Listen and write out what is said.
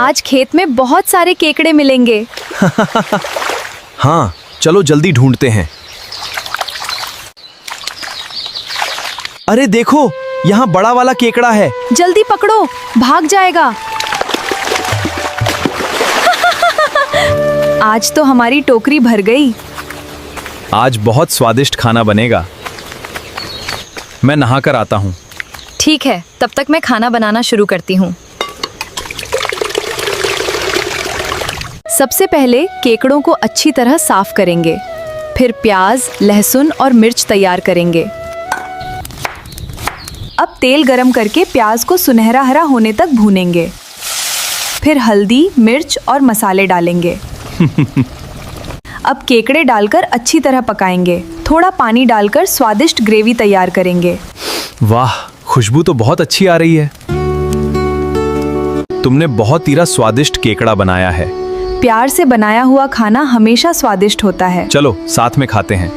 आज खेत में बहुत सारे केकड़े मिलेंगे। हाँ, चलो जल्दी ढूंढते हैं। अरे देखो, यहाँ बड़ा वाला केकड़ा है। जल्दी पकड़ो, भाग जाएगा। आज तो हमारी टोकरी भर गई। आज बहुत स्वादिष्ट खाना बनेगा। मैं नहाकर आता हूँ। ठीक है, तब तक मैं खाना बनाना शुरू करती हूँ। सबसे पहले केकड़ों को अच्छी तरह साफ करेंगे, फिर प्याज, लहसुन और मिर्च तैयार करेंगे। अब तेल गरम करके प्याज को सुनहरा हरा होने तक भूनेंगे। फिर हल्दी, मिर्च और मसाले डालेंगे। अब केकड़े डालकर अच्छी तरह पकाएंगे। थोड़ा पानी डालकर स्वादिष्ट ग्रेवी तैयार करेंगे। वाह, खुशबू तो बहुत अच्छी आ रही है। तुमने बहुत ही स्वादिष्ट केकड़ा बनाया है। प्यार से बनाया हुआ खाना हमेशा स्वादिष्ट होता है। चलो साथ में खाते हैं।